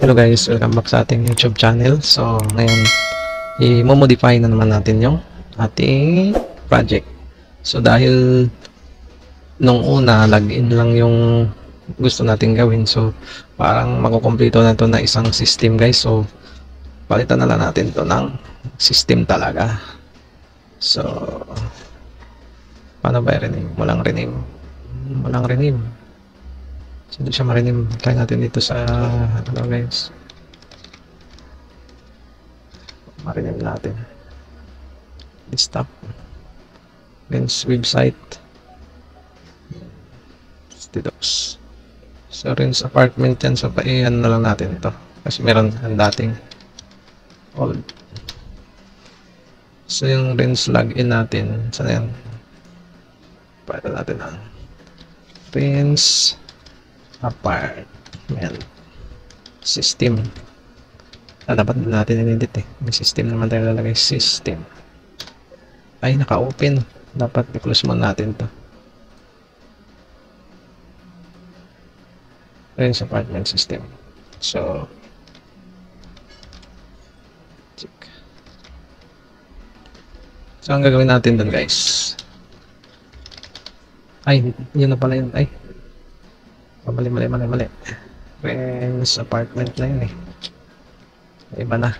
Hello guys, welcome back sa ating YouTube channel. So ngayon, i-modify na naman natin yung ating project. So dahil nung una, login lang yung gusto natin gawin. So parang makukumpleto na to na isang system guys. So palitan na lang natin to ng system talaga. So paano ba i-rename? Walang rename. Walang rename. So, hindi siya ma-rename. Try natin dito sa ano guys. Ma-rename natin. Stop. Rinse website. Stidox. So rinse apartment yan. So paiyan na lang natin ito. Kasi meron ang dating old. So yung rinse login natin. Saan yan? Paiyan natin ang rinse apartment system. Dapat natin in-edit eh. May system naman tayo lalagay. System. Ay, naka-open. Dapat i-close muna natin to. Rinse apartment system. So check. So ang gagawin natin dun guys. Ay, yun na pala yun. Ay, mali. Rinse apartment na yun eh. Iba na.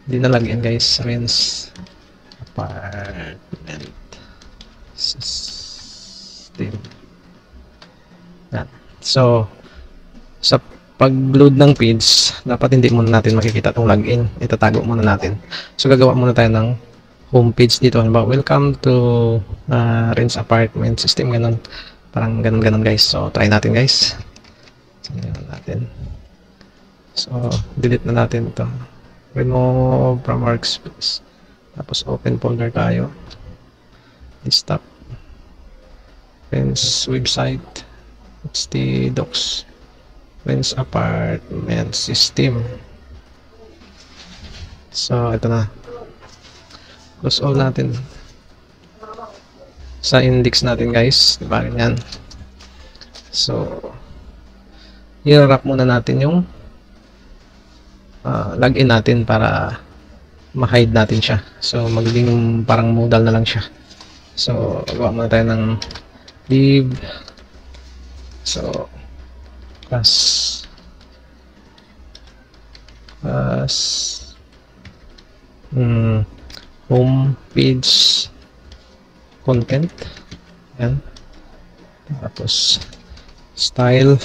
Hindi na lagyan guys. Rinse apartment system. Yan. So sa pag-load ng page, dapat hindi muna natin makikita itong login. Itatago muna natin. So gagawa muna tayo ng home page dito. Halimbawa, welcome to Rinse apartment system. Ganun. Parang ganun guys. So try natin guys. So, natin. So delete na natin ito. Remove from workspace. Tapos open folder tayo. Stop. Rinse website. Stidox. Rinse apartment system. So ito na. Close all natin. Sa index natin guys, diba ganyan. So i-wrap muna natin yung login natin para ma-hide natin siya. So magiging parang modal na lang siya. So gawa muna tayo ng div. So class home page content. Yan. Tapos style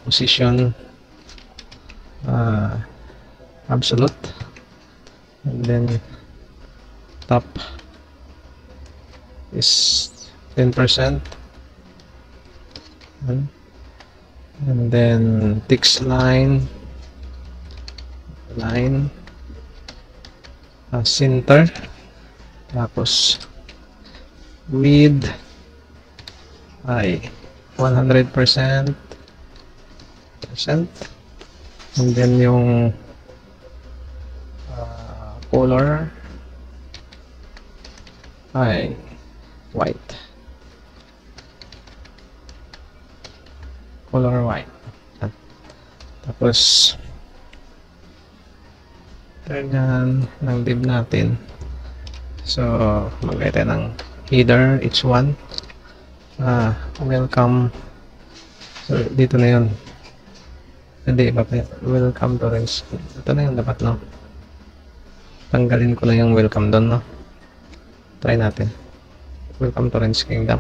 position absolute, and then top is 10%, and then text line center, tapos width ay 100%, and then yung color ay white, color white. Tapos ganyan ng div natin. So maglagay tayo ng header each one. Welcome. So dito na yun. Hindi ba, welcome to Rinse. Ito na yung dapat, no? Tanggalin ko na yung welcome doon, no? Try natin. Welcome to Rinse Kingdom.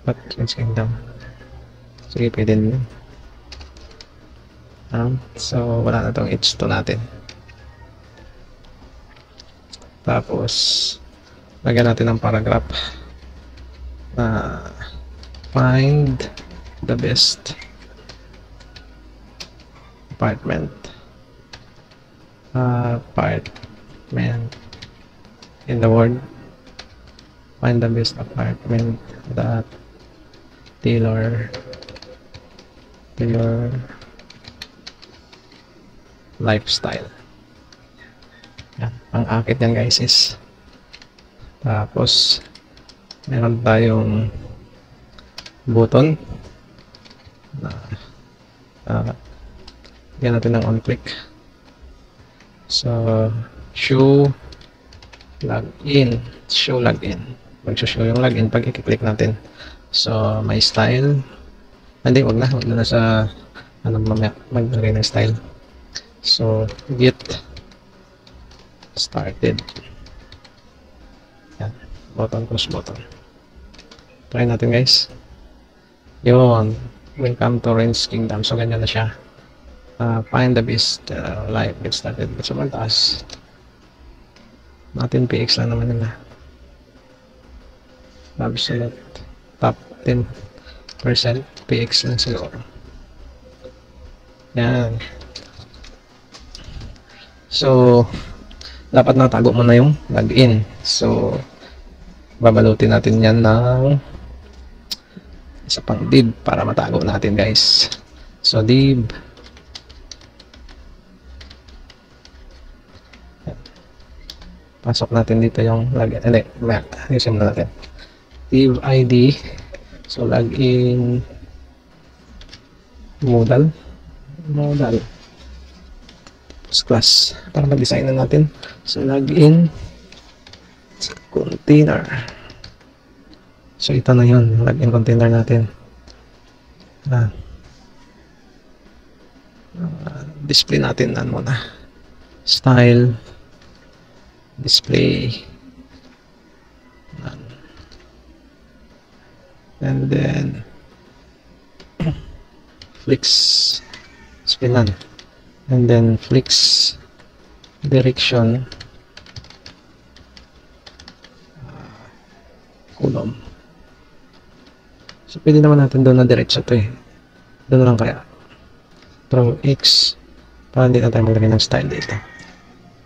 But Rinse Kingdom. Sige, pwede din. So wala na itong h2 natin. Tapos lagyan natin ng paragraph na find the best apartment in the world. Find the best apartment that tailor to your lifestyle. Yan, ang akit yan guys is, tapos meron tayong button. Yan natin ng on click. So, show login. Show login. Mag-show yung login pag i-click natin. So, may style. Hindi, wag na sa ano mamaya maglagay ng style. So, get started. Yan. Button, cross button. Try natin guys. Yun. Welcome to Ren's Kingdom. So, ganyan na siya. Find the best life. Get started. Sobrang taas. Natin PX lang naman nila. Absolute top 10% PX lang siguro. Yan. So, dapat natago mo na yung login. So, babalutin natin yan ng isa pang div para matago natin guys. So, div. Pasok natin dito yung login. Hindi, ayusin na natin. Div ID. So, login modal. Class. Para mag-design na natin. So, login container. So, ito na yun. Login container natin. Display natin na muna. Style. Display. And then flex spin on, and then flex direction column. So pwede naman natin doon na diretso to eh. Doon lang kaya from X para hindi na tayo maglagay ng style dito.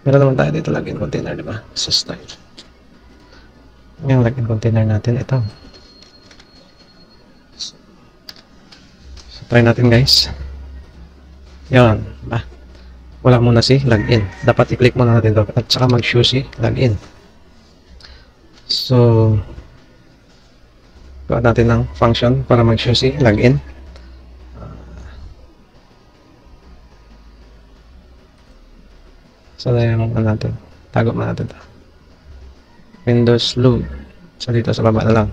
Meron naman tayo dito login container, diba? Sa style. Yung login container natin ito. Try natin guys. Yan. Wala muna si login. Dapat i-click muna natin ito. At saka mag-show si login. So, gawa natin ng function para mag-show si login. So, na yung natin. Tago mo natin ito. Windows load. So, dito sa baba na lang.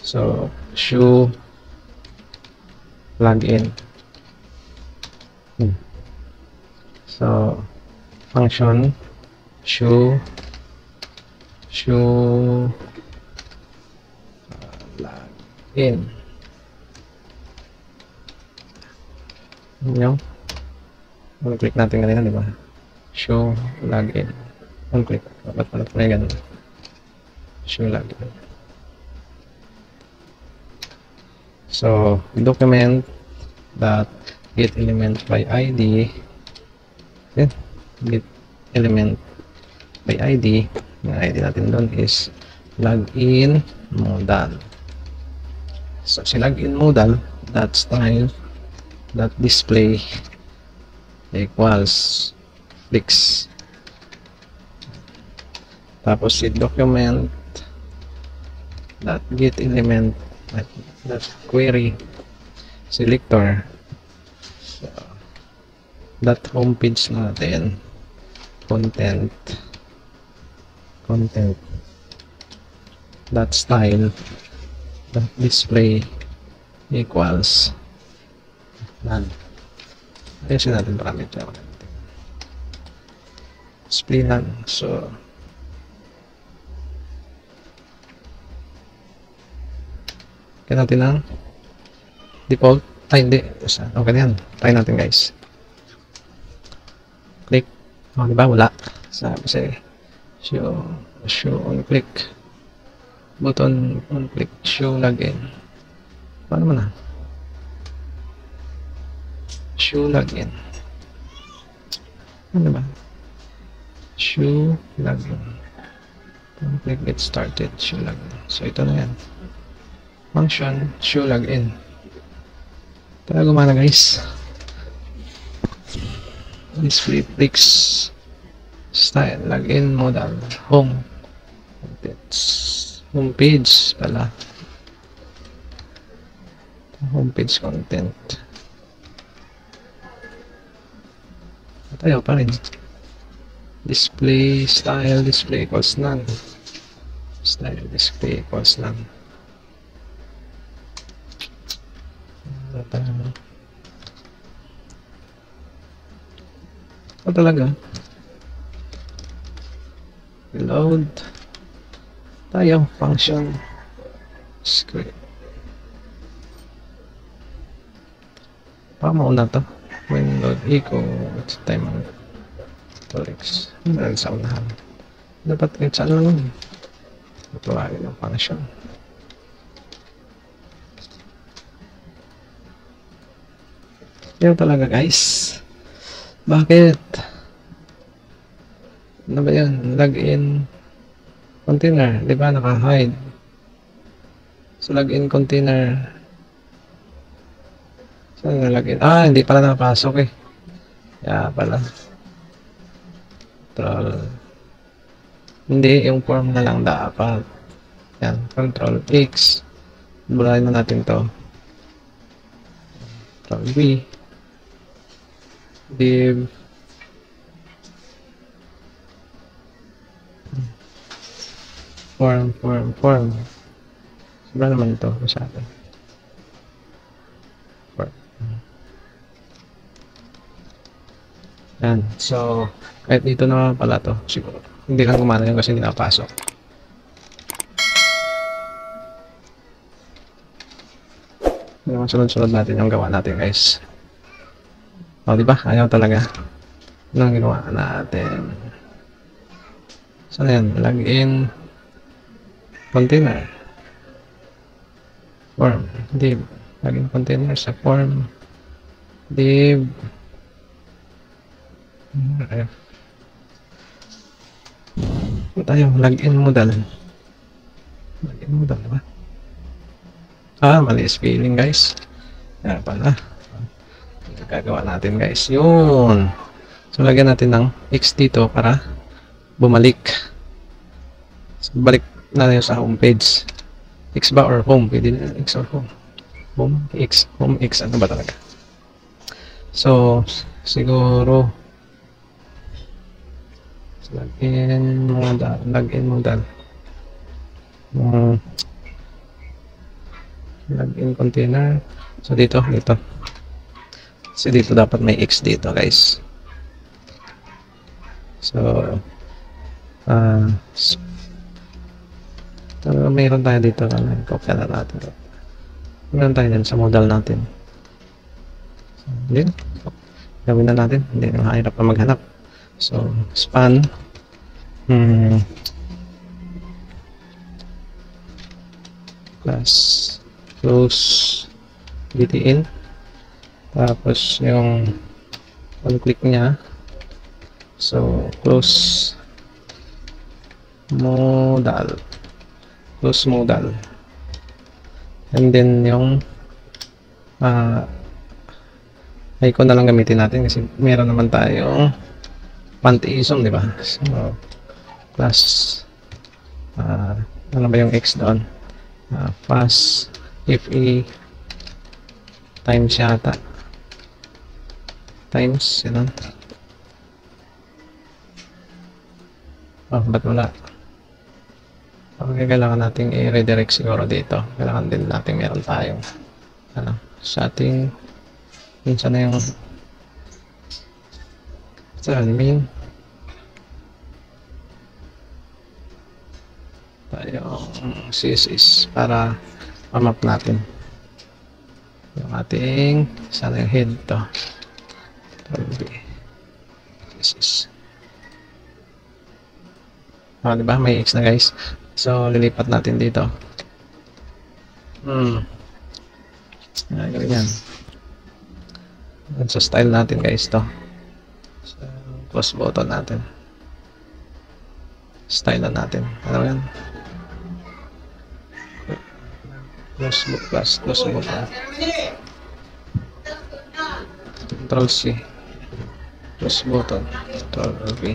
So, show login. So, function show login. Yung click natin kanina, di ba? Show login. Click. Ba't pala may ganun? Show login. So, document that get element by ID. Okay. Get element by ID. Yung ID natin doon is login modal. So, si login modal that style that display equals flex. Tapos si document that get element that query selector. So, that homepage natin content that style that display equals none. Ayusin natin parameter display none. So, kaya natin ang default. Ay, hindi. Okay na yan. Try natin, guys. Click. O, diba? Wala. Sabi sa'yo. Show on click. Button on click. Show login. Paano man na? Show login. Ano ba? Show login. On click. Get started. Show login. So, ito na yan. Function show login. Tara gumana guys. Display flex style login modal home page pala. homepage content. Tayo pa rin. Display style display equals none. Style display equals none. Ito talaga. Reload. Tayo function script. Mauna to. When load echo, it's time X. Dahil sa unahan. Dapat kahit saan lang. Matuwagin ng function. Yan talaga guys. Bakit? Ano ba yan? Login container. Diba naka-hide? So login container. Saan nalagin? Hindi pala nakapasok eh. Kaya pala. Control. Hindi, yung form na lang dapat. Yan, Control X. Bulayin na natin to. Control V. Div. Form. Sobra naman ito masyado. Form. Yan. So, kahit dito naman pala to, siguro. Hindi lang gumana yun kasi hindi nakapasok. Yung sunod-sunod natin yung gawa natin guys. O, diba? Ayaw talaga. Ano ang ginawa natin? Saan yan? Login container. Form. Div. Login container sa form. Div. F. Tayo, login modal. Login modal, diba? Mali spelling guys. Yan pala. Gagawa natin guys. Yun. So, lagyan natin ng X dito para bumalik. So, balik natin sa homepage. X ba or home? Pwede na X or home. Home X. Home X. Ano ba talaga? So, siguro login modal. Login modal. Login container. So, dito. So, dito dapat may X dito, guys. So, mayroon tayo dito. Kopya na natin. Mayroon tayo din sa modal natin. So, yun. Gawin na natin. Hindi na mahirap na maghanap. So, span. Plus close btn. Tapos yung on-click niya. So, close modal. Close modal. And then yung icon na lang gamitin natin kasi meron naman tayong pantheism, di ba? So, plus ano ba yung X doon? Fast FE times yata. Times, yun. Ba't wala? Okay, kailangan natin i-redirect siguro dito. Kailangan din natin meron tayong sa ating minsan na yung main tayong CSS para map natin yung ating sana yung head to CSS. Diba? May X na guys. So, lilipat natin dito. Gawin yan. Sa style natin guys to. So, plus button natin. Style na natin. Ano yan? Plus button. Control C. Plus button. Control V.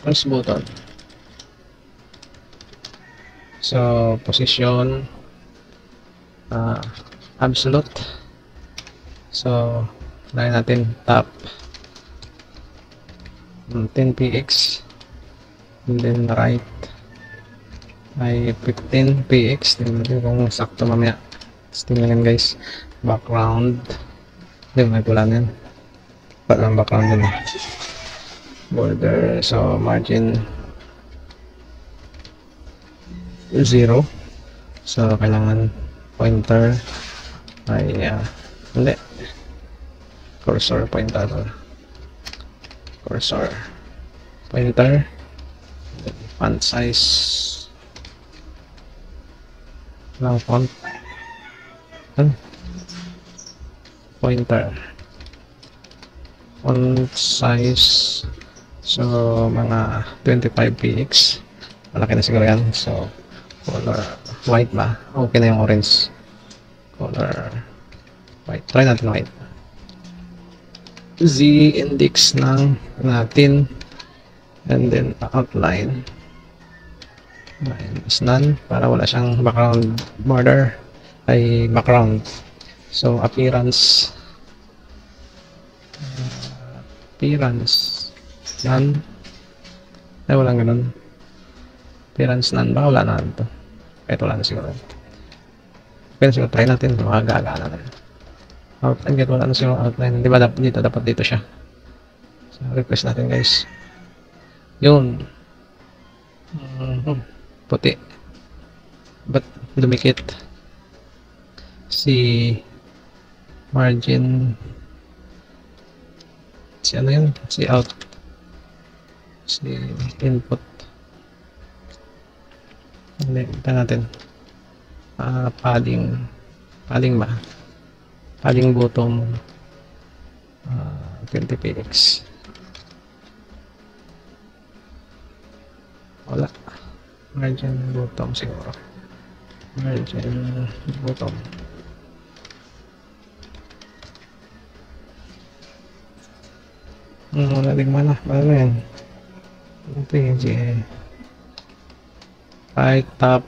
Plus button. So, position, absolute. So, lagyan natin top 10px, and then right ay 15px. Tingnan natin kung sakto mamaya. Tingnan guys, background, hindi may pula na yan, parang background din, border, so margin 0. So kailangan pointer ay hindi, cursor pointer, cursor pointer, font size lang, font pointer, font size, so mga 25px, malaki na siguro yan. So color white ba, okay na yung orange, color white, try natin white. Z index ng natin, and then outline is none para wala siyang background border ay background. So appearance none, ay walang ganun, appearance none ba, wala na ito, kahit wala na siguro. Pero siguro try natin ito, magagana na outline, kahit wala na siguro outline, di ba dapat dito siya. So request natin guys, yun, puti, but dumikit si margin, si ano yun, si out, si input, hindi, kita natin padding ba, padding bottom 20px, wala, margin bottom siguro, margin bottom, wala din mana, paano yan, ito yung right top,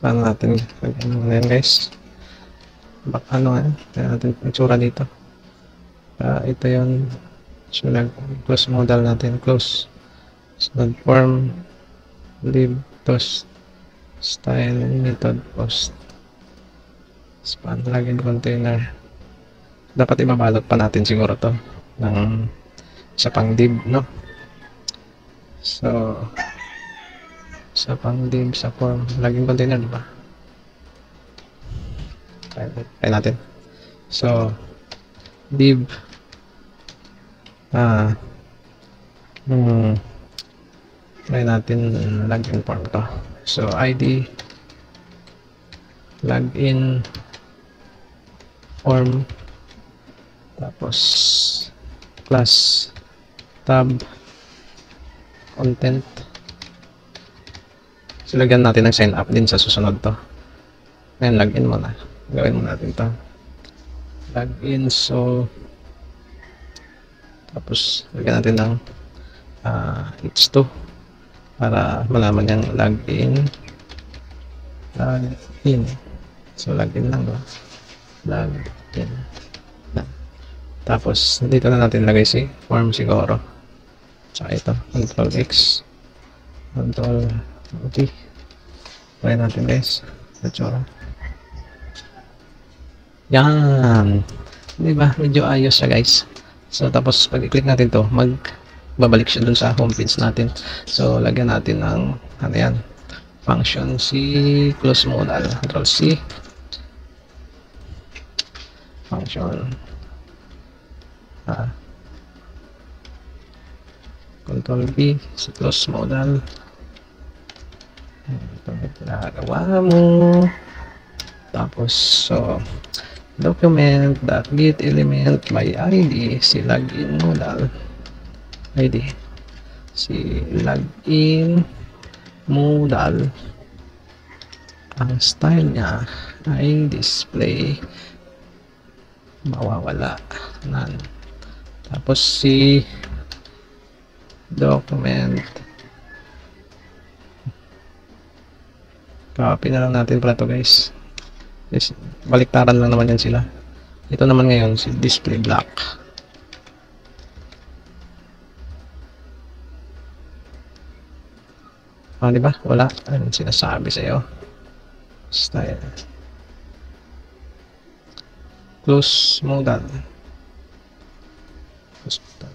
paano natin ano yan guys, ano yan, kaya natin itsura dito, ito yun. So close modal natin, close, slide form, leave, toast, style, method, post, span, login container. Dapat ibabalot pa natin siguro to ng isa pang div, no? So isa pang div sa form, login container, diba? Try natin. So div try natin login form to. So ID login form, tapos class tab content. So lagyan natin ng sign up din sa susunod to. Ngayon login muna, gawin mo natin to login. So tapos lagyan natin ng h2 para malaman niyang login. So login lang ba, login. Tapos dito na natin lagay si form siguro, tsaka ito control X, control T. Try natin guys, itsura yan, diba medyo ayos siya guys. So tapos pag i-click natin to, babalik siya dun sa home page natin. So lagyan natin ng ano yan, function C, close modal, control C, function control B, si close modal. Ito na pinagawa mo. Tapos so document.get element by ID, si login modal ID, si login modal, ang style niya ay display, mawawala none. Tapos si document. Copy na lang natin pala to guys. Yes, baliktaran lang naman yan sila. Ito naman ngayon si display block. Di ba? Wala. Anong sinasabi sa'yo? Style. Close modal. Close modal.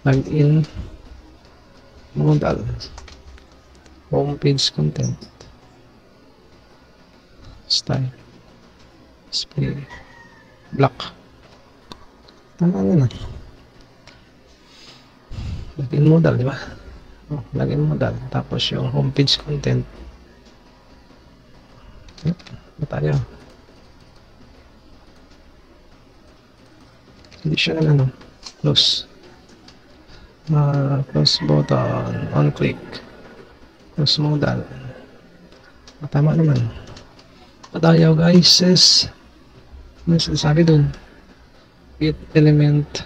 Login modal. Home page content. Style. Display. Block. Tama na. Login modal, di ba? Login modal. Tapos yung homepage content. Ba tayo? Additional ano? Close. Close button. On click. Close modal. Tama naman. Ba tayo guys? Ano sinasabi dun? Get element.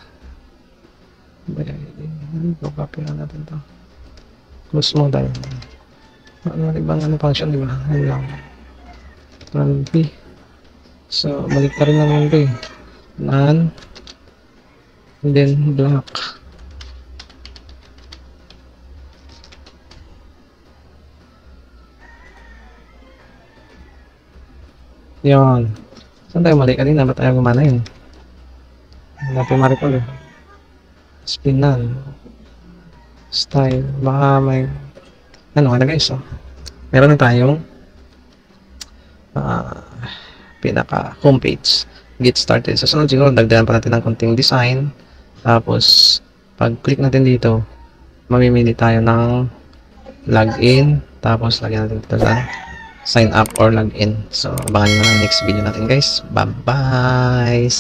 Copy na natin to. Close modal. Ano ibang function, di ba? Ano lang. Run P. So, balik ka rin naman ito eh. None. And then, block. Yan. Saan tayo mali? Kanina ba tayo gumana yun? Hindi natin ma-recall eh. Spin none. Style. Baka may ano na guys, meron na tayong pinaka homepage. Get started. Sa sunod siguro dagdagan pa natin ng konting design. Tapos pag click natin dito, mamimili tayo ng login. Tapos lagyan natin dito sa sign up or login. So abangan nyo na next video natin guys. Bye bye.